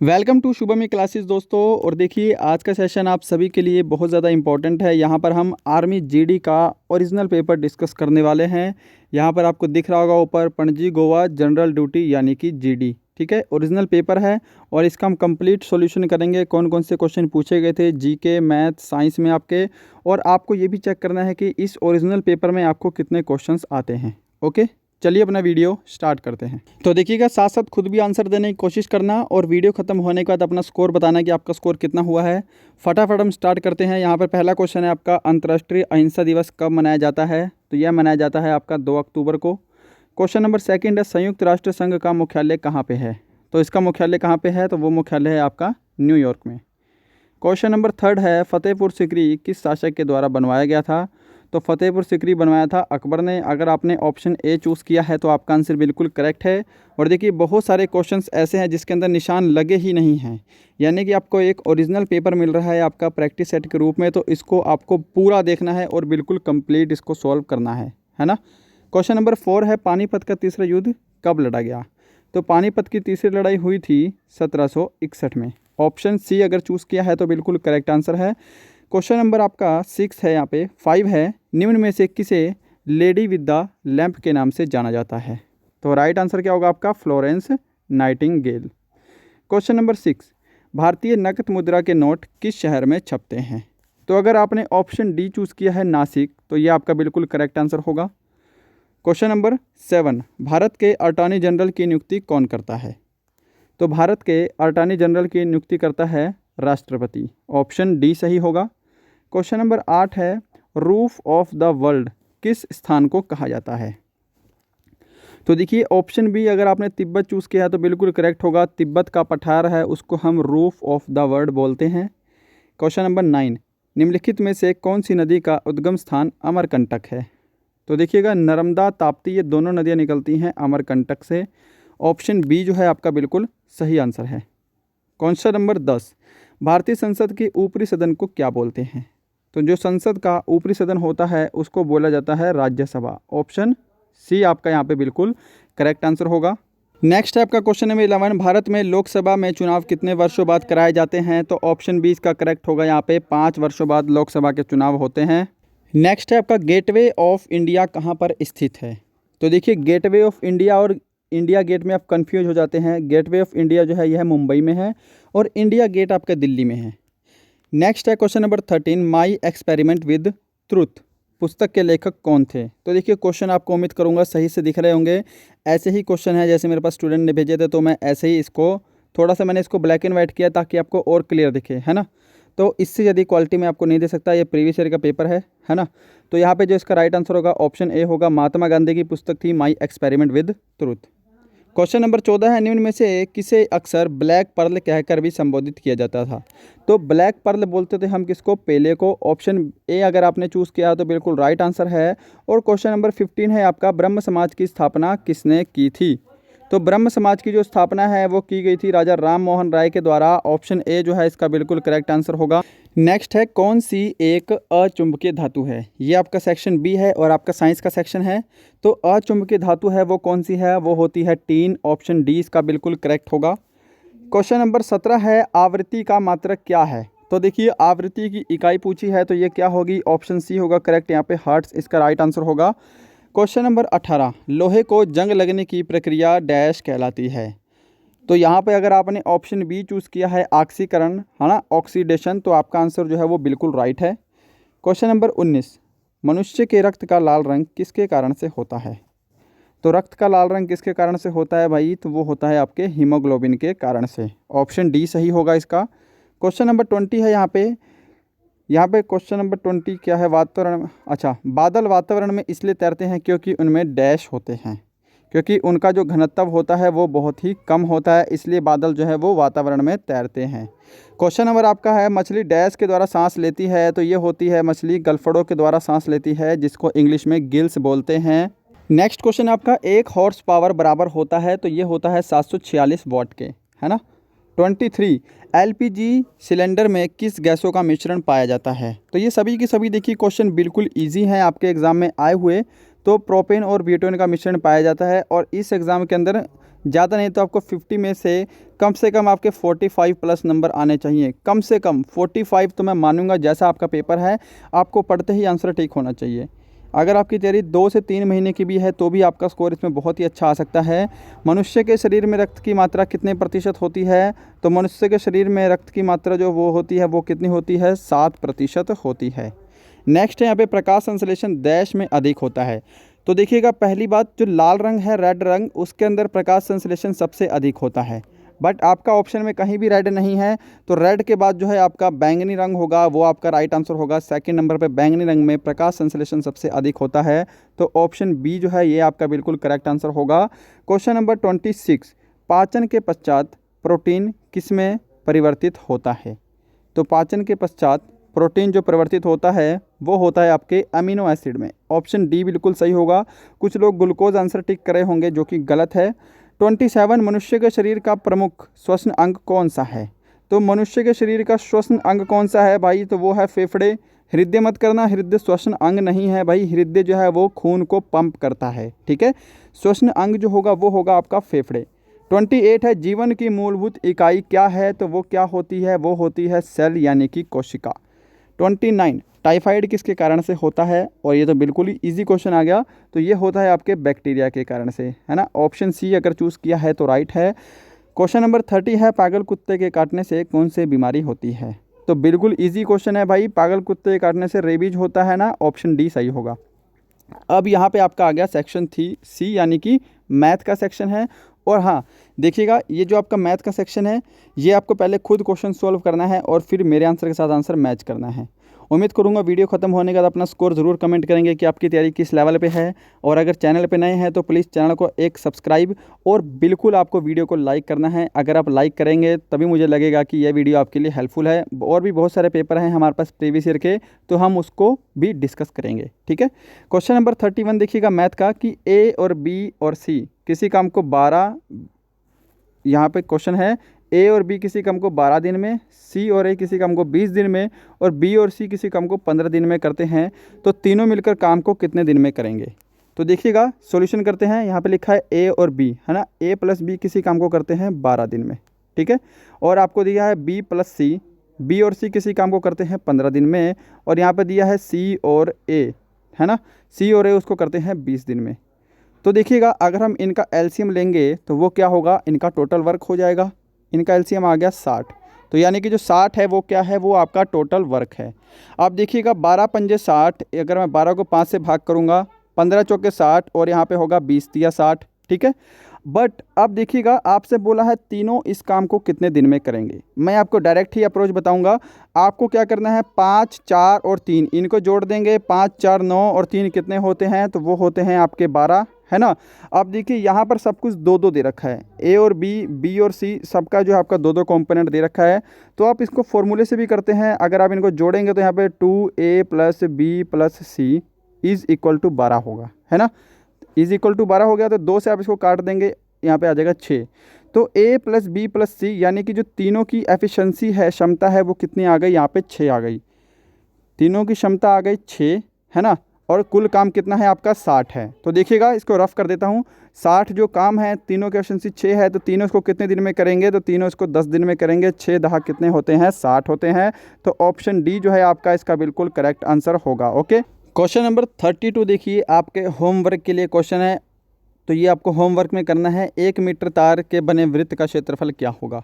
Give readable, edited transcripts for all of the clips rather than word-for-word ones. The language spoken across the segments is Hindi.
वेलकम टू शुभमी क्लासेस दोस्तों। और देखिए आज का सेशन आप सभी के लिए बहुत ज़्यादा इंपॉर्टेंट है। यहाँ पर हम आर्मी जीडी का ओरिजिनल पेपर डिस्कस करने वाले हैं। यहाँ पर आपको दिख रहा होगा ऊपर पणजी गोवा जनरल ड्यूटी यानी कि जीडी, ठीक है, ओरिजिनल पेपर है। और इसका हम कंप्लीट सॉल्यूशन करेंगे, कौन कौन से क्वेश्चन पूछे गए थे जीके मैथ साइंस में आपके। और आपको ये भी चेक करना है कि इस ओरिजिनल पेपर में आपको कितने क्वेश्चन आते हैं। ओके, चलिए अपना वीडियो स्टार्ट करते हैं। तो देखिएगा, साथ साथ खुद भी आंसर देने की कोशिश करना और वीडियो खत्म होने के बाद अपना स्कोर बताना कि आपका स्कोर कितना हुआ है। फटाफट हम स्टार्ट करते हैं। यहाँ पर पहला क्वेश्चन है आपका, अंतर्राष्ट्रीय अहिंसा दिवस कब मनाया जाता है? तो यह मनाया जाता है आपका 2 अक्टूबर को। क्वेश्चन नंबर सेकंड है, संयुक्त राष्ट्र संघ का मुख्यालय कहाँ पे है? तो इसका मुख्यालय कहाँ पे है? तो वो मुख्यालय है आपका न्यूयॉर्क में। क्वेश्चन नंबर थर्ड है, फतेहपुर सीकरी किस शासक के द्वारा बनवाया गया था? तो फतेहपुर सीकरी बनवाया था अकबर ने। अगर आपने ऑप्शन ए चूज़ किया है तो आपका आंसर बिल्कुल करेक्ट है। और देखिए बहुत सारे क्वेश्चंस ऐसे हैं जिसके अंदर निशान लगे ही नहीं हैं, यानी कि आपको एक ओरिजिनल पेपर मिल रहा है आपका प्रैक्टिस सेट के रूप में, तो इसको आपको पूरा देखना है और बिल्कुल कंप्लीट इसको सॉल्व करना है ना। क्वेश्चन नंबर 4 है, पानीपत का तीसरा युद्ध कब लड़ा गया? तो पानीपत की तीसरी लड़ाई हुई थी 1761 में। ऑप्शन सी अगर चूज़ किया है तो बिल्कुल करेक्ट आंसर है। क्वेश्चन नंबर आपका 6 है, यहाँ पे 5 है, निम्न में से किसे लेडी विद द लैंप के नाम से जाना जाता है? तो राइट आंसर क्या होगा आपका? Florence Nightingale. क्वेश्चन नंबर 6, भारतीय नकद मुद्रा के नोट किस शहर में छपते हैं? तो अगर आपने ऑप्शन डी चूज़ किया है नासिक, तो ये आपका बिल्कुल करेक्ट आंसर होगा। क्वेश्चन नंबर 7, भारत के अटॉर्नी जनरल की नियुक्ति कौन करता है? तो भारत के अटॉर्नी जनरल की नियुक्ति करता है राष्ट्रपति। ऑप्शन डी सही होगा। क्वेश्चन नंबर 8 है, रूफ ऑफ द वर्ल्ड किस स्थान को कहा जाता है? तो देखिए ऑप्शन बी अगर आपने तिब्बत चूज़ किया है तो बिल्कुल करेक्ट होगा। तिब्बत का पठार है उसको हम रूफ ऑफ द वर्ल्ड बोलते हैं। क्वेश्चन नंबर 9, निम्नलिखित में से कौन सी नदी का उद्गम स्थान अमरकंटक है? तो देखिएगा नर्मदा ताप्ती ये दोनों नदियाँ निकलती हैं अमरकंटक से। ऑप्शन बी जो है आपका बिल्कुल सही आंसर है। क्वेश्चन नंबर 10, भारतीय संसद के ऊपरी सदन को क्या बोलते हैं? तो जो संसद का ऊपरी सदन होता है उसको बोला जाता है राज्यसभा। ऑप्शन सी आपका यहाँ पे बिल्कुल करेक्ट आंसर होगा। नेक्स्ट है आपका क्वेश्चन नंबर 11, भारत में लोकसभा में चुनाव कितने वर्षों बाद कराए जाते हैं? तो ऑप्शन बी इसका करेक्ट होगा। यहाँ पे 5 वर्षों बाद लोकसभा के चुनाव होते हैं। नेक्स्ट है आपका, गेटवे ऑफ इंडिया कहाँ पर स्थित है? तो देखिए गेटवे ऑफ इंडिया और इंडिया गेट में आप कंफ्यूज हो जाते हैं। गेटवे ऑफ इंडिया जो है यह मुंबई में है और इंडिया गेट आपका दिल्ली में है। नेक्स्ट है question number 13, my experiment with truth पुस्तक के लेखक कौन थे? तो देखिए क्वेश्चन आपको उम्मीद करूंगा सही से दिख रहे होंगे। ऐसे ही क्वेश्चन है जैसे मेरे पास स्टूडेंट ने भेजे थे, तो मैं ऐसे ही इसको थोड़ा सा मैंने इसको ब्लैक एंड वाइट किया ताकि आपको और क्लियर दिखे, है ना। तो इससे यदि क्वालिटी में आपको नहीं दे सकता, ये प्रीवियस ईयर का पेपर है ना। तो यहाँ पे जो इसका राइट आंसर होगा ऑप्शन ए होगा। महात्मा गांधी की पुस्तक थी my experiment with truth. Question number 14 है, निम्न में से किसे अक्सर ब्लैक पर्ल कहकर भी संबोधित किया जाता था? तो ब्लैक पर्ल बोलते थे हम किसको? पेले को। ऑप्शन ए अगर आपने चूज़ किया तो बिल्कुल राइट आंसर है। और क्वेश्चन नंबर 15 है आपका, ब्रह्म समाज की स्थापना किसने की थी? तो ब्रह्म समाज की जो स्थापना है वो की गई थी राजा राम मोहन राय के द्वारा। ऑप्शन ए जो है इसका बिल्कुल करेक्ट आंसर होगा। नेक्स्ट है, कौन सी एक अचुंबकीय धातु है? ये आपका सेक्शन बी है और आपका साइंस का सेक्शन है। तो अचुंबकीय धातु है वो कौन सी है? वो होती है टीन। ऑप्शन डी इसका बिल्कुल करेक्ट होगा। क्वेश्चन नंबर 17 है, आवृत्ति का मात्रक क्या है? तो देखिए आवृत्ति की इकाई पूछी है तो ये क्या होगी? ऑप्शन सी होगा करेक्ट, यहाँ पे हर्ट्ज इसका राइट आंसर होगा। क्वेश्चन नंबर 18, लोहे को जंग लगने की प्रक्रिया डैश कहलाती है? तो यहाँ पे अगर आपने ऑप्शन बी चूज़ किया है ऑक्सीकरण, है ना, ऑक्सीडेशन, तो आपका आंसर जो है वो बिल्कुल राइट है। क्वेश्चन नंबर 19, मनुष्य के रक्त का लाल रंग किसके कारण से होता है? तो रक्त का लाल रंग किसके कारण से होता है भाई? तो वो होता है आपके हीमोग्लोबिन के कारण से। ऑप्शन डी सही होगा इसका। क्वेश्चन नंबर 20 है यहाँ पे क्वेश्चन नंबर 20 क्या है? वातावरण, अच्छा, बादल वातावरण में इसलिए तैरते हैं क्योंकि उनमें डैश होते हैं, क्योंकि उनका जो घनत्व होता है वो बहुत ही कम होता है, इसलिए बादल जो है वो वातावरण में तैरते हैं। क्वेश्चन नंबर आपका है, मछली डैश के द्वारा सांस लेती है? तो ये होती है मछली गलफड़ों के द्वारा सांस लेती है, जिसको इंग्लिश में गिल्स बोलते हैं। नेक्स्ट क्वेश्चन आपका, एक हॉर्स पावर बराबर होता है? तो ये होता है 746 वाट के, है ना। 23, एलपीजी सिलेंडर में किस गैसों का मिश्रण पाया जाता है? तो ये सभी की सभी देखिए क्वेश्चन बिल्कुल इजी हैं आपके एग्जाम में आए हुए। तो प्रोपेन और ब्यूटेन का मिश्रण पाया जाता है और इस एग्ज़ाम के अंदर ज़्यादा नहीं तो आपको 50 में से कम आपके 45 प्लस नंबर आने चाहिए। कम से कम 45 तो मैं मानूंगा, जैसा आपका पेपर है आपको पढ़ते ही आंसर ठीक होना चाहिए। अगर आपकी तैयारी 2 से 3 महीने की भी है तो भी आपका स्कोर इसमें बहुत ही अच्छा आ सकता है। मनुष्य के शरीर में रक्त की मात्रा कितने प्रतिशत होती है? तो मनुष्य के शरीर में रक्त की मात्रा जो वो होती है वो कितनी होती है? 7% होती है। नेक्स्ट है यहाँ पे प्रकाश संश्लेषण डैश में अधिक होता है। तो देखिएगा, पहली बात जो लाल रंग है, रेड रंग, उसके अंदर प्रकाश संश्लेषण सबसे अधिक होता है। बट आपका ऑप्शन में कहीं भी रेड नहीं है, तो रेड के बाद जो है आपका बैंगनी रंग होगा, वो आपका राइट आंसर होगा। सेकंड नंबर पे बैंगनी रंग में प्रकाश संश्लेषण सबसे अधिक होता है, तो ऑप्शन बी जो है ये आपका बिल्कुल करेक्ट आंसर होगा। क्वेश्चन नंबर 26, पाचन के पश्चात प्रोटीन किस में परिवर्तित होता है? तो पाचन के पश्चात प्रोटीन जो परिवर्तित होता है वो होता है आपके अमीनो एसिड में। ऑप्शन डी बिल्कुल सही होगा। कुछ लोग ग्लूकोज आंसर टिक करे होंगे जो कि गलत है। 27, मनुष्य के शरीर का प्रमुख श्वसन अंग कौन सा है? तो मनुष्य के शरीर का श्वसन अंग कौन सा है भाई? तो वो है फेफड़े। हृदय मत करना, हृदय श्वसन अंग नहीं है भाई। हृदय जो है वो खून को पंप करता है, ठीक है। श्वसन अंग जो होगा वो होगा आपका फेफड़े। 28 है, जीवन की मूलभूत इकाई क्या है? तो वो क्या होती है? वो होती है सेल यानी कि कोशिका। 29, टाइफाइड किसके कारण से होता है? और ये तो बिल्कुल ही इजी क्वेश्चन आ गया, तो ये होता है आपके बैक्टीरिया के कारण से, है ना। ऑप्शन सी अगर चूज़ किया है तो राइट है। क्वेश्चन नंबर 30 है, पागल कुत्ते के काटने से कौन सी बीमारी होती है? तो बिल्कुल इजी क्वेश्चन है भाई, पागल कुत्ते के काटने से रेबीज होता है ना। ऑप्शन डी सही होगा। अब यहाँ पे आपका आ गया सेक्शन सी यानी कि मैथ का सेक्शन है। और हाँ देखिएगा, ये जो आपका मैथ का सेक्शन है ये आपको पहले खुद क्वेश्चन सॉल्व करना है और फिर मेरे आंसर के साथ आंसर मैच करना है। उम्मीद करूंगा वीडियो खत्म होने के बाद अपना स्कोर ज़रूर कमेंट करेंगे कि आपकी तैयारी किस लेवल पे है। और अगर चैनल पे नए हैं तो प्लीज़ चैनल को एक सब्सक्राइब और बिल्कुल आपको वीडियो को लाइक करना है। अगर आप लाइक करेंगे तभी मुझे लगेगा कि यह वीडियो आपके लिए हेल्पफुल है। और भी बहुत सारे पेपर हैं हमारे पास प्रीवियस ईयर के, तो हम उसको भी डिस्कस करेंगे, ठीक है। क्वेश्चन नंबर 31 देखिएगा मैथ का, कि ए और बी और सी किसी काम को 12, यहाँ पे क्वेश्चन है ए और बी किसी काम को 12 दिन में, सी और ए किसी काम को 20 दिन में, और बी और सी किसी काम को 15 दिन में करते हैं, तो तीनों मिलकर काम को कितने दिन में करेंगे? तो देखिएगा सॉल्यूशन करते हैं। यहाँ पे लिखा है ए और बी, है ना। ए प्लस बी किसी काम को करते हैं 12 दिन में, ठीक है। और आपको दिया है बी प्लस सी, बी और सी किसी काम को करते हैं 15 दिन में। और यहाँ पर दिया है सी और ए, है ना, सी और ए उसको करते हैं 20 दिन में। तो देखिएगा अगर हम इनका एलसीएम लेंगे तो वो क्या होगा? इनका टोटल वर्क हो जाएगा। इनका एलसीएम आ गया 60, तो यानी कि जो 60 है वो क्या है? वो आपका टोटल वर्क है। आप देखिएगा 12 पंजे 60, अगर मैं 12 को 5 से भाग करूँगा, 15 चौके 60 और यहाँ पे होगा 20 तिया 60, ठीक है। बट अब देखिएगा आपसे बोला है तीनों इस काम को कितने दिन में करेंगे। मैं आपको डायरेक्ट ही अप्रोच बताऊंगा। आपको क्या करना है, 5, 4 और 3 इनको जोड़ देंगे। 5, 4, 9 और 3 कितने होते हैं? तो वो होते हैं आपके 12, है ना। अब देखिए यहाँ पर सब कुछ 2-2 दे रखा है। ए और बी, बी और सी सबका जो है आपका 2-2 कॉम्पोनेंट दे रखा है। तो आप इसको फॉर्मूले से भी करते हैं। अगर आप इनको जोड़ेंगे तो यहाँ पे 2a + b + c is equal to 12 होगा, है ना। इज़ इक्वल टू 12 हो गया तो 2 से आप इसको काट देंगे, यहाँ पे आ जाएगा 6। तो a + b + c यानी कि जो तीनों की एफिशिएंसी है, क्षमता है, वो कितनी आ गई? यहाँ पे 6 आ गई। तीनों की क्षमता आ गई 6, है ना। और कुल काम कितना है आपका? 60 है। तो देखिएगा इसको रफ कर देता हूँ। 60 जो काम है, तीनों की एफिशिएंसी 6 है, तो तीनों इसको कितने दिन में करेंगे? तो तीनों इसको 10 दिन में करेंगे। 6 दहा कितने होते हैं? 60 होते हैं। तो ऑप्शन डी जो है आपका इसका बिल्कुल करेक्ट आंसर होगा। ओके, क्वेश्चन नंबर 32 देखिए, आपके होमवर्क के लिए क्वेश्चन है। तो ये आपको होमवर्क में करना है। 1 मीटर तार के बने वृत्त का क्षेत्रफल क्या होगा?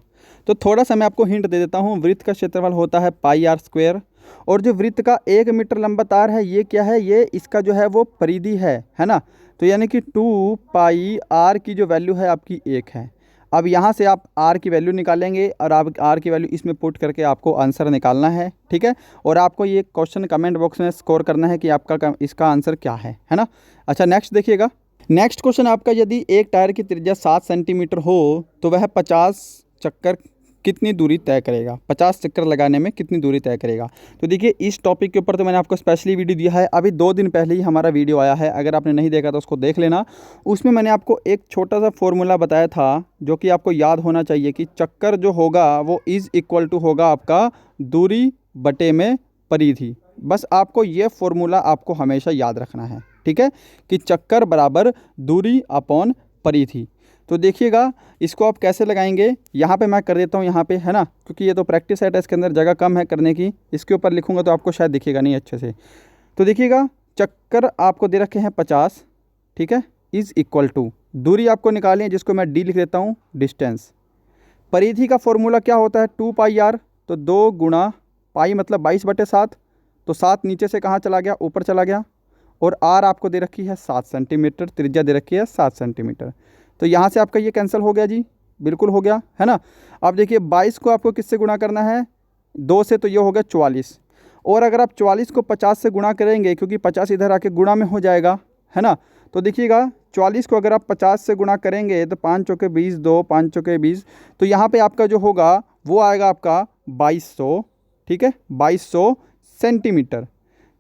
तो थोड़ा सा मैं आपको हिंट दे देता हूँ। वृत्त का क्षेत्रफल होता है πr²। और जो वृत्त का 1 मीटर लंबा तार है ये क्या है? ये इसका जो है वो परिधि है ना। तो यानी कि 2πr की जो वैल्यू है आपकी 1 है। अब यहाँ से आप r की वैल्यू निकालेंगे और आप r की वैल्यू इसमें पुट करके आपको आंसर निकालना है, ठीक है। और आपको ये क्वेश्चन कमेंट बॉक्स में स्कोर करना है कि आपका इसका आंसर क्या है ना। अच्छा नेक्स्ट देखिएगा। नेक्स्ट क्वेश्चन आपका, यदि एक टायर की त्रिज्या 7 सेंटीमीटर हो तो वह 50 चक्कर कितनी दूरी तय करेगा? 50 चक्कर लगाने में कितनी दूरी तय करेगा? तो देखिए इस टॉपिक के ऊपर तो मैंने आपको स्पेशली वीडियो दिया है। अभी 2 दिन पहले ही हमारा वीडियो आया है, अगर आपने नहीं देखा तो उसको देख लेना। उसमें मैंने आपको एक छोटा सा फॉर्मूला बताया था जो कि आपको याद होना चाहिए कि चक्कर जो होगा वो इज़ इक्वल टू होगा आपका दूरी बटे में परिधि। बस आपको ये फॉर्मूला आपको हमेशा याद रखना है, ठीक है, कि चक्कर बराबर दूरी अपॉन परिधि। तो देखिएगा इसको आप कैसे लगाएंगे। यहाँ पे मैं कर देता हूँ यहाँ पे, है ना, क्योंकि ये तो प्रैक्टिस सेट है, इसके अंदर जगह कम है करने की। इसके ऊपर लिखूँगा तो आपको शायद दिखेगा नहीं अच्छे से। तो देखिएगा चक्कर आपको दे रखे हैं 50, ठीक है, इज़ इक्वल टू, दूरी आपको निकालनी है जिसको मैं डी लिख देता हूँ, डिस्टेंस। परिधि का फॉर्मूला क्या होता है, 2πr, तो 2 गुणा पाई मतलब 22/7, तो 7 नीचे से कहाँ चला गया, ऊपर चला गया। और आर आपको दे रखी है 7 सेंटीमीटर, त्रिज्या दे रखी है 7 सेंटीमीटर। तो यहाँ से आपका ये कैंसिल हो गया जी, बिल्कुल हो गया, है ना। अब देखिए 22 को आपको किससे गुणा करना है, 2 से, तो ये हो गया 44। और अगर आप 44 को 50 से गुणा करेंगे, क्योंकि 50 इधर आके गुणा में हो जाएगा, है ना, तो देखिएगा 44 को अगर आप 50 से गुणा करेंगे तो 5 चौके 20, 2 5 चौके 20, तो यहाँ पे आपका जो होगा वो आएगा आपका 2200, ठीक है, 2200 सेंटीमीटर।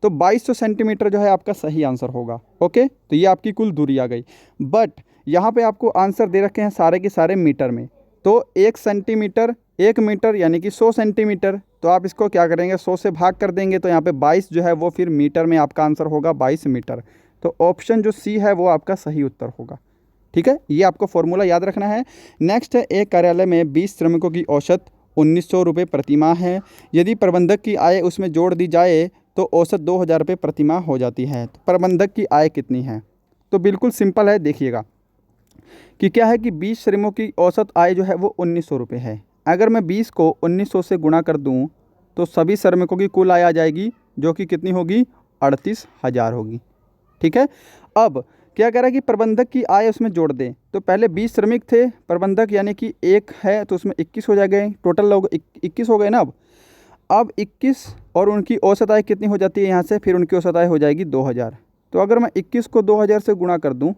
तो 2200 सेंटीमीटर जो है आपका सही आंसर होगा। ओके, तो ये आपकी कुल दूरी आ गई। बट यहाँ पे आपको आंसर दे रखे हैं सारे के सारे मीटर में, तो 1 सेंटीमीटर 1 मीटर यानी कि 100 सेंटीमीटर। तो आप इसको क्या करेंगे, 100 से भाग कर देंगे, तो यहाँ पे 22 जो है वो फिर मीटर में आपका आंसर होगा 22 मीटर। तो ऑप्शन जो सी है वो आपका सही उत्तर होगा। ठीक है, ये आपको फॉर्मूला याद रखना है। नेक्स्ट है, एक कार्यालय में 20 श्रमिकों की औसत 1900 रुपये प्रतिमाह है। यदि प्रबंधक की आय उसमें जोड़ दी जाए तो औसत 2000 रुपये प्रतिमाह हो जाती है। तो प्रबंधक की आय कितनी है, तो बिल्कुल सिंपल है, देखिएगा कि क्या है कि 20 श्रमिकों की औसत आय जो है वो 1900 रुपये है। अगर मैं 20 को 1900 से गुणा कर दूं तो सभी श्रमिकों की कुल आय आ जाएगी, जो कि कितनी होगी, 38,000 होगी। ठीक है, अब क्या कह रहा है कि प्रबंधक की आय उसमें जोड़ दें। तो पहले 20 श्रमिक थे, प्रबंधक यानी कि एक है, तो उसमें 21 हो जाएंगे, टोटल लोग 21 हो गए ना। अब 21 और उनकी औसत आय कितनी हो जाती है यहाँ से, फिर उनकी औसत आय हो जाएगी 2000। तो अगर मैं 21 को 2000 से गुणा कर दूँ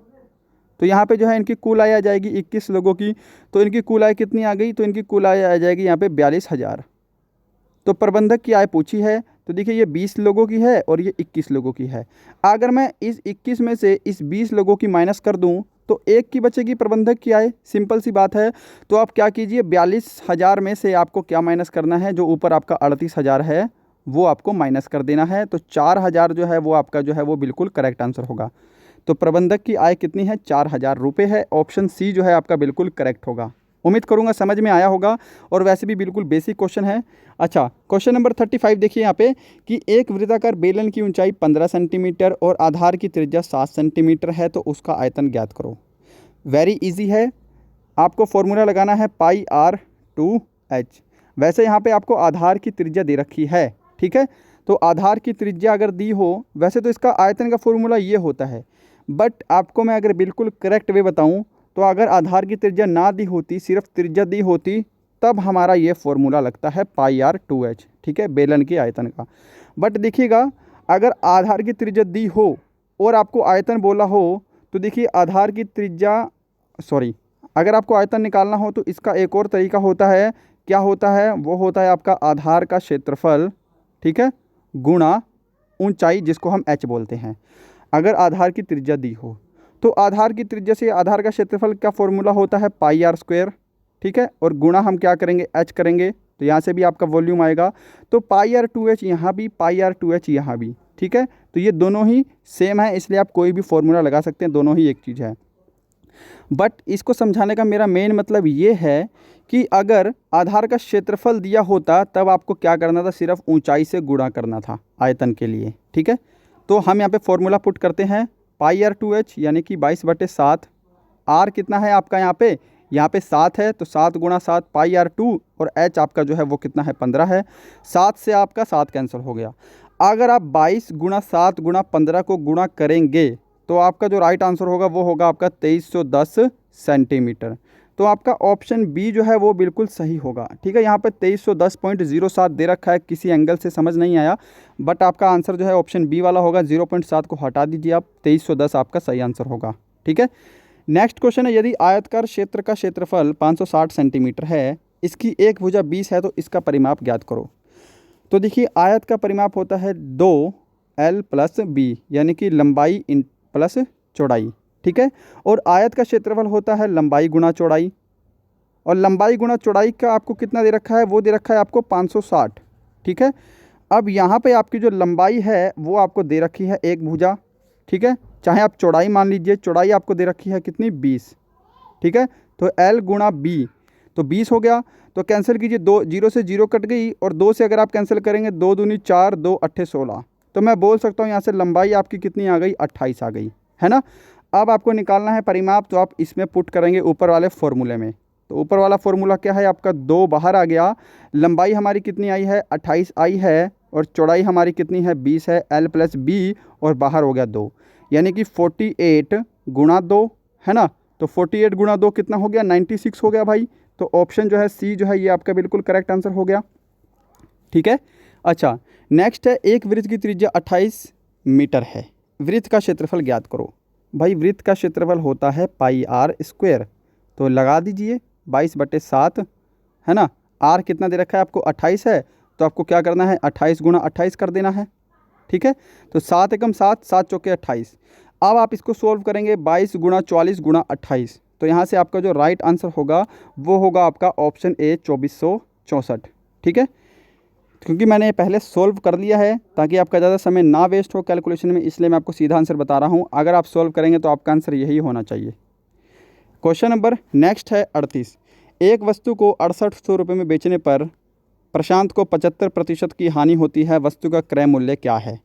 तो यहाँ पे जो है इनकी कुल आय आ जाएगी 21 लोगों की। तो इनकी कुल आय कितनी आ गई, तो इनकी कुल आय आ जाएगी यहाँ पे 42,000। तो प्रबंधक की आय पूछी है, तो देखिए ये 20 लोगों की है और ये 21 लोगों की है। अगर मैं इस 21 में से इस 20 लोगों की माइनस कर दूं तो एक की बचेगी प्रबंधक की आय, सिंपल सी बात है। तो आप क्या कीजिए, 42,000 में से आपको क्या माइनस करना है, जो ऊपर आपका 38,000 है वो आपको माइनस कर देना है। तो 4,000 जो है वो आपका जो है वो बिल्कुल करेक्ट आंसर होगा। तो प्रबंधक की आय कितनी है, 4,000 रुपये है। ऑप्शन सी जो है आपका बिल्कुल करेक्ट होगा। उम्मीद करूंगा समझ में आया होगा, और वैसे भी बिल्कुल बेसिक क्वेश्चन है। अच्छा, क्वेश्चन नंबर 35 देखिए यहाँ पे कि एक वृत्ताकार बेलन की ऊंचाई 15 सेंटीमीटर और आधार की त्रिज्या 7 सेंटीमीटर है, तो उसका आयतन ज्ञात करो। वेरी इजी है, आपको फॉर्मूला लगाना है πr/2h। वैसे यहाँ पे आपको आधार की त्रिज्या दे रखी है, ठीक है, तो आधार की त्रिज्या अगर दी हो, वैसे तो इसका आयतन का फॉर्मूला ये होता है, बट आपको मैं अगर बिल्कुल करेक्ट वे बताऊँ तो अगर आधार की त्रिज्या ना दी होती, सिर्फ त्रिज्या दी होती, तब हमारा ये फॉर्मूला लगता है πr/2h, ठीक है, बेलन के आयतन का। बट देखिएगा अगर आधार की त्रिज्या दी हो और आपको आयतन बोला हो, तो देखिए आधार की त्रिज्या, अगर आपको आयतन निकालना हो तो इसका एक और तरीका होता है। क्या होता है, वो होता है आपका आधार का क्षेत्रफल, ठीक है, गुणा ऊंचाई, जिसको हम h बोलते हैं। अगर आधार की त्रिज्या दी हो तो आधार की त्रिज्या से आधार का क्षेत्रफल का फॉर्मूला होता है πr², ठीक है, और गुणा हम क्या करेंगे, h करेंगे, तो यहाँ से भी आपका वॉल्यूम आएगा। तो πr/2h यहाँ भी, πr/2h यहाँ भी, ठीक है। तो ये दोनों ही सेम है, इसलिए आप कोई भी फॉर्मूला लगा सकते हैं, दोनों ही एक चीज़ है। बट इसको समझाने का मेरा मेन मतलब ये है कि अगर आधार का क्षेत्रफल दिया होता तब आपको क्या करना था, सिर्फ ऊंचाई से गुणा करना था आयतन के लिए, ठीक है। तो हम यहाँ पे फॉर्मूला पुट करते हैं πr/2h यानी कि 22/7। r कितना है आपका यहाँ पे 7 है, तो 7 गुणा 7 πr/2, और h आपका जो है वो कितना है, 15 है। 7 से आपका 7 कैंसिल हो गया। अगर आप 22 गुणा 7 गुणा 15 को गुणा करेंगे तो आपका जो राइट आंसर होगा वो होगा आपका 2310 सेंटीमीटर। तो आपका ऑप्शन बी जो है वो बिल्कुल सही होगा, ठीक है। यहाँ पे 2310.07 दे रखा है, किसी एंगल से समझ नहीं आया, बट आपका आंसर जो है ऑप्शन बी वाला होगा। 0.7 को हटा दीजिए आप, 2310 आपका सही आंसर होगा, ठीक है। नेक्स्ट क्वेश्चन है, यदि आयतकार क्षेत्र का क्षेत्रफल 560 सेंटीमीटर है, इसकी एक भुजा 20 है, तो इसका परिमाप ज्ञात करो। तो देखिए आयत का परिमाप होता है 2l + b, यानी कि लंबाई प्लस चौड़ाई, ठीक है। और आयत का क्षेत्रफल होता है लंबाई गुणा चौड़ाई, और लंबाई गुणा चौड़ाई का आपको कितना दे रखा है, वो दे रखा है आपको 560, ठीक है। अब यहाँ पे आपकी जो लंबाई है वो आपको दे रखी है एक भुजा, ठीक है, चाहे आप चौड़ाई मान लीजिए, चौड़ाई आपको दे रखी है कितनी, 20, ठीक है। तो L गुणा B तो 20 हो गया। तो कैंसिल कीजिए, 2 0 से 0 कट गई और 2 से अगर आप कैंसिल करेंगे 2 दूनी 4, 2 अट्ठे 16। तो मैं बोल सकता हूँ यहाँ से लंबाई आपकी कितनी आ गई, 28 आ गई, है ना। अब आपको निकालना है परिमाप, तो आप इसमें पुट करेंगे ऊपर वाले फॉर्मूले में। तो ऊपर वाला फॉर्मूला क्या है आपका, 2 बाहर आ गया, लंबाई हमारी कितनी आई है 28 आई है, और चौड़ाई हमारी कितनी है 20 है, L प्लस B और बाहर हो गया 2, यानी कि 48 गुणा 2, है ना। तो 48 गुणा 2 कितना हो गया, 96 हो गया भाई। तो ऑप्शन जो है सी जो है ये आपका बिल्कुल करेक्ट आंसर हो गया, ठीक है। अच्छा, नेक्स्ट है, एक वृत्त की त्रिज्या 28 मीटर है, वृत्त का क्षेत्रफल ज्ञात करो। भाई वृत्त का क्षेत्रफल होता है पाई आर स्क्वायर, तो लगा दीजिए 22/7, है ना। आर कितना दे रखा है आपको 28 है, तो आपको क्या करना है 28 गुणा 28 कर देना है, ठीक है। तो 7 एकम 7, 7 चौके 28। अब आप इसको सोल्व करेंगे 22 गुणा 44 गुणा 28, तो यहाँ से आपका जो राइट आंसर होगा वो होगा आपका ऑप्शन ए 2464, ठीक है। क्योंकि मैंने पहले सोल्व कर लिया है ताकि आपका ज़्यादा समय ना वेस्ट हो कैलकुलेशन में, इसलिए मैं आपको सीधा आंसर बता रहा हूँ। अगर आप सोल्व करेंगे तो आपका आंसर यही होना चाहिए। क्वेश्चन नंबर नेक्स्ट है 38। एक वस्तु को 6800 रुपये में बेचने पर प्रशांत को 75% की हानि होती है, वस्तु का क्रय मूल्य क्या है।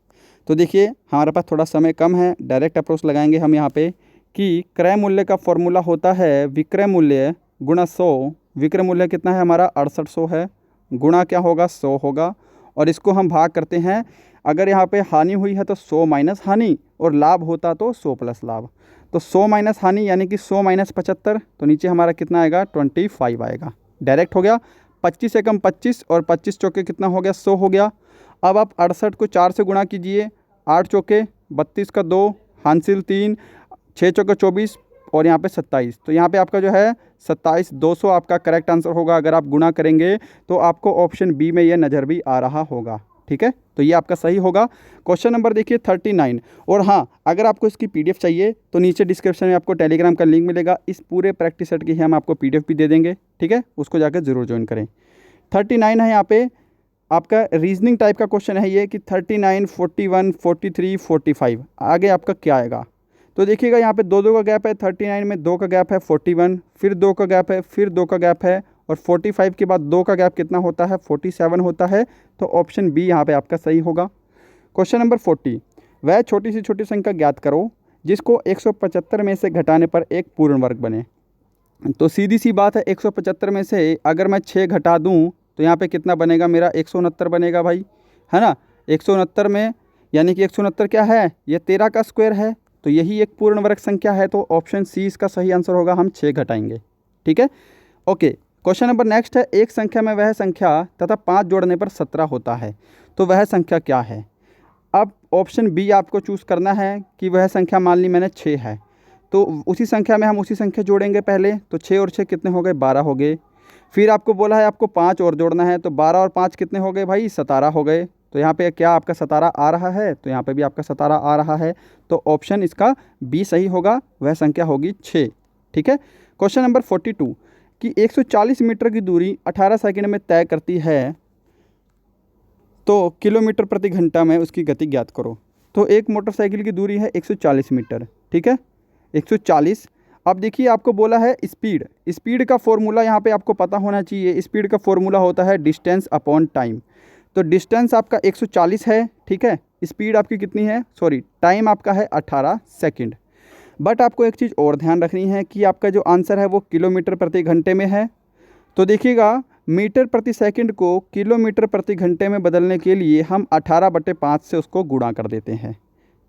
तो देखिए हमारे पास थोड़ा समय कम है, डायरेक्ट अप्रोच लगाएंगे हम यहाँ पे कि क्रय मूल्य का फॉर्मूला होता है विक्रय मूल्य गुणा 100। विक्रय मूल्य कितना है हमारा 6800 है, गुणा क्या होगा 100 होगा, और इसको हम भाग करते हैं। अगर यहाँ पे हानि हुई है तो 100 माइनस हानि, और लाभ होता तो 100 प्लस लाभ। तो 100 माइनस हानि यानी कि 100 माइनस 75, तो नीचे हमारा कितना आएगा 25 आएगा, डायरेक्ट हो गया। 25 एकम 25 और 25 चौके कितना हो गया 100 हो गया। अब आप 68 को 4 से गुणा कीजिए, 8 चौके 32 का 2, हासिल 3, 6 चौके 24 और यहाँ पे 27। तो यहाँ पे आपका जो है 27,200 आपका करेक्ट आंसर होगा। अगर आप गुणा करेंगे तो आपको ऑप्शन बी में ये नज़र भी आ रहा होगा, ठीक है। तो ये आपका सही होगा। क्वेश्चन नंबर देखिए 39। और हाँ, अगर आपको इसकी PDF चाहिए तो नीचे डिस्क्रिप्शन में आपको टेलीग्राम का लिंक मिलेगा, इस पूरे प्रैक्टिस सेट की हम आपको PDF भी दे देंगे, ठीक है। उसको जाकर ज़रूर ज्वाइन करें। 39 है यहाँ पे आपका रीजनिंग टाइप का क्वेश्चन है ये कि 39, 41, 43, 45 आगे आपका क्या आएगा। तो देखिएगा यहाँ पे 2 का गैप है, 39 में 2 का गैप है 41, फिर 2 का गैप है, फिर 2 का गैप है, और 45 के बाद 2 का गैप कितना होता है 47 होता है। तो ऑप्शन बी यहाँ पे आपका सही होगा। Question number 40। वह छोटी से छोटी संख्या ज्ञात करो जिसको 175 में से घटाने पर एक पूर्ण वर्ग बने। तो सीधी सी बात है, 175 में से अगर मैं 6 घटा दूँ तो यहाँ पे कितना बनेगा मेरा 169 बनेगा भाई, है ना। 169 में यानी कि 169 क्या है, ये 13 का स्क्वायर है, तो यही एक पूर्ण वर्ग संख्या है। तो ऑप्शन सी इसका सही आंसर होगा, हम 6 घटाएंगे, ठीक है। ओके, क्वेश्चन नंबर नेक्स्ट है, एक संख्या में वह संख्या तथा 5 जोड़ने पर 17 होता है, तो वह संख्या क्या है। अब ऑप्शन बी आपको चूज़ करना है कि वह संख्या मान ली मैंने 6 है, तो उसी संख्या में हम उसी संख्या जोड़ेंगे पहले। तो 6 और 6 कितने हो गए 12 हो गए। फिर आपको बोला है आपको 5 और जोड़ना है, तो 12 और 5 कितने हो गए भाई 17 हो गए। तो यहाँ पे क्या आपका 17 आ रहा है, तो यहाँ पे भी आपका 17 आ रहा है। तो ऑप्शन इसका बी सही होगा, वह संख्या होगी 6, ठीक है। क्वेश्चन नंबर 42 कि 140 मीटर की दूरी 18 सेकंड में तय करती है, तो किलोमीटर प्रति घंटा में उसकी गति ज्ञात करो। तो एक मोटरसाइकिल की दूरी है 140 मीटर, ठीक है, 140। अब देखिए आपको बोला है स्पीड, स्पीड का फॉर्मूला यहाँ पे आपको पता होना चाहिए। स्पीड का फॉर्मूला होता है डिस्टेंस अपॉन टाइम। तो डिस्टेंस आपका 140 है, ठीक है, स्पीड आपकी कितनी है, सॉरी टाइम आपका है 18 सेकंड। बट आपको एक चीज़ और ध्यान रखनी है कि आपका जो आंसर है वो किलोमीटर प्रति घंटे में है। तो देखिएगा मीटर प्रति सेकंड को किलोमीटर प्रति घंटे में बदलने के लिए हम 18/5 से उसको गुणा कर देते हैं।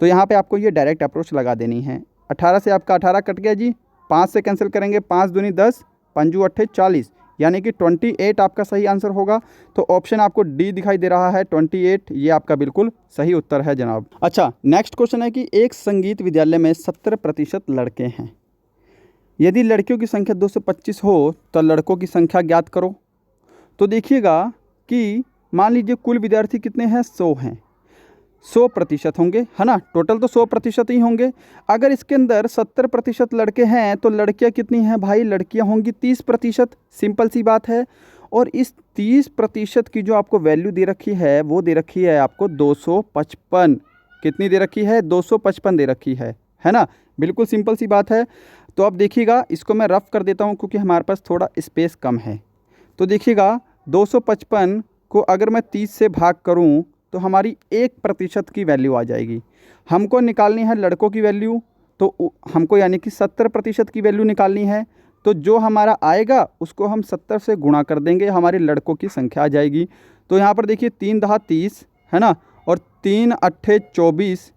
तो यहाँ पे आपको ये डायरेक्ट अप्रोच लगा देनी है। 18 से आपका 18 कट गया जी, 5 से कैंसिल करेंगे, 5 दूनी 10, 5 अट्ठे 40, यानी कि 28 आपका सही आंसर होगा। तो ऑप्शन आपको डी दिखाई दे रहा है 28, ये आपका बिल्कुल सही उत्तर है जनाब। अच्छा, नेक्स्ट क्वेश्चन है कि एक संगीत विद्यालय में 70% लड़के हैं, यदि लड़कियों की संख्या 225 हो तो लड़कों की संख्या ज्ञात करो। तो देखिएगा कि मान लीजिए कुल विद्यार्थी कितने हैं 100 हैं, 100% होंगे, है ना, टोटल तो 100% ही होंगे। अगर इसके अंदर 70% लड़के हैं तो लड़कियां कितनी हैं भाई, लड़कियां होंगी 30%, सिंपल सी बात है। और इस 30% की जो आपको वैल्यू दे रखी है वो दे रखी है आपको 255। कितनी दे रखी है 255 दे रखी है ना, बिल्कुल सिंपल सी बात है। तो अब देखिएगा, इसको मैं रफ़ कर देता हूँ क्योंकि हमारे पास थोड़ा स्पेस कम है। तो देखिएगा 255 को अगर मैं 30 से भाग करूँ तो हमारी 1% की वैल्यू आ जाएगी। हमको निकालनी है लड़कों की वैल्यू, तो हमको यानी कि 70% की वैल्यू निकालनी है। तो जो हमारा आएगा उसको हम 70 से गुणा कर देंगे, हमारे लड़कों की संख्या आ जाएगी। तो यहाँ पर देखिए 3 दहा 30 है ना, और 3 अट्ठे 24,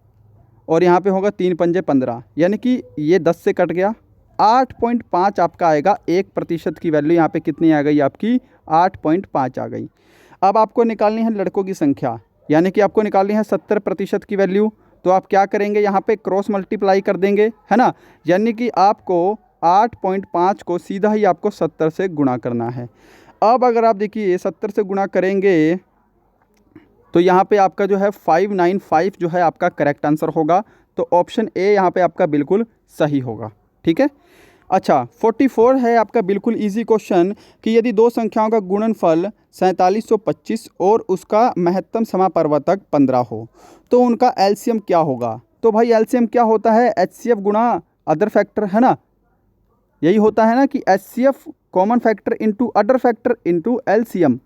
और यहाँ पे होगा 3 पंजे 15, यानी कि ये 10 से कट गया। 8.5 आपका आएगा। 1% की वैल्यू यहाँ पे कितनी आ गई आपकी? 8.5 आ गई। अब आपको निकालनी है लड़कों की संख्या, यानी कि आपको निकालनी है 70% की वैल्यू। तो आप क्या करेंगे, यहाँ पे क्रॉस मल्टीप्लाई कर देंगे, है ना, यानी कि आपको 8.5 को सीधा ही आपको 70 से गुणा करना है। अब अगर आप देखिए 70 से गुणा करेंगे तो यहाँ पे आपका जो है 595 जो है आपका करेक्ट आंसर होगा। तो ऑप्शन ए यहाँ पे आपका बिल्कुल सही होगा। ठीक है। अच्छा, 44 है आपका बिल्कुल इजी क्वेश्चन कि यदि दो संख्याओं का गुणनफल 4725 और उसका महत्तम समापवर्तक 15 हो तो उनका एलसीएम क्या होगा। तो भाई एलसीएम क्या होता है? एचसीएफ गुणा अदर फैक्टर, है ना, यही होता है ना कि HCF common factor into other factor into LCM.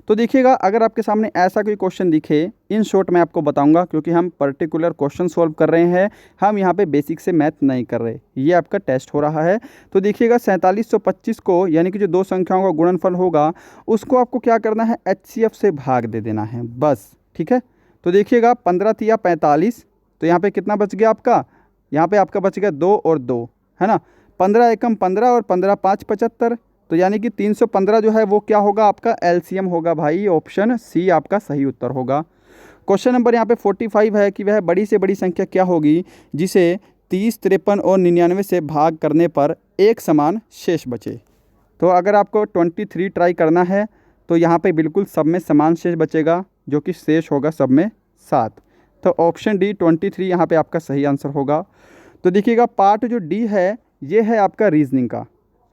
तो देखिएगा, अगर आपके सामने ऐसा कोई क्वेश्चन दिखे, इन शॉर्ट मैं आपको बताऊंगा क्योंकि हम पर्टिकुलर क्वेश्चन सॉल्व कर रहे हैं, हम यहाँ पे बेसिक से मैथ नहीं कर रहे, ये आपका टेस्ट हो रहा है। तो देखिएगा 4725 को, यानी कि जो दो संख्याओं का गुणनफल होगा उसको आपको क्या करना है, एचसीएफ से भाग दे देना है बस। ठीक है। तो देखिएगा 15 तिया 45, तो यहाँ पर कितना बच गया आपका? यहाँ पर आपका बच गया 2 और 2, है ना। 15 एकम 15 और 15 5 75, तो यानी कि 315 जो है वो क्या होगा आपका? एलसीएम होगा भाई। ऑप्शन सी आपका सही उत्तर होगा। क्वेश्चन नंबर यहाँ पे 45 है कि वह बड़ी से बड़ी संख्या क्या होगी जिसे 30, 53 और 99 से भाग करने पर एक समान शेष बचे। तो अगर आपको 23 ट्राई करना है तो यहाँ पे बिल्कुल सब में समान शेष बचेगा, जो कि शेष होगा सब में 7। तो ऑप्शन डी 23 यहाँ पे आपका सही आंसर होगा। तो देखिएगा पार्ट जो डी है ये है आपका रीजनिंग का,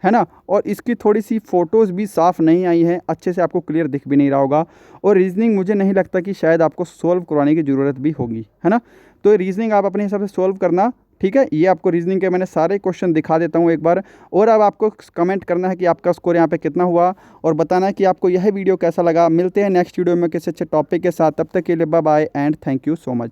है ना, और इसकी थोड़ी सी फ़ोटोज़ भी साफ़ नहीं आई हैं, अच्छे से आपको क्लियर दिख भी नहीं रहा होगा। और रीजनिंग मुझे नहीं लगता कि शायद आपको सॉल्व करवाने की ज़रूरत भी होगी, है ना। तो रीजनिंग आप अपने हिसाब से सॉल्व करना। ठीक है। ये आपको रीजनिंग के मैंने सारे क्वेश्चन दिखा देता हूँ एक बार, और अब आपको कमेंट करना है कि आपका स्कोर यहाँ पे कितना हुआ, और बताना है कि आपको यह वीडियो कैसा लगा। मिलते हैं नेक्स्ट वीडियो में किसी अच्छे टॉपिक के साथ, तब तक के लिए bye bye and thank you so much.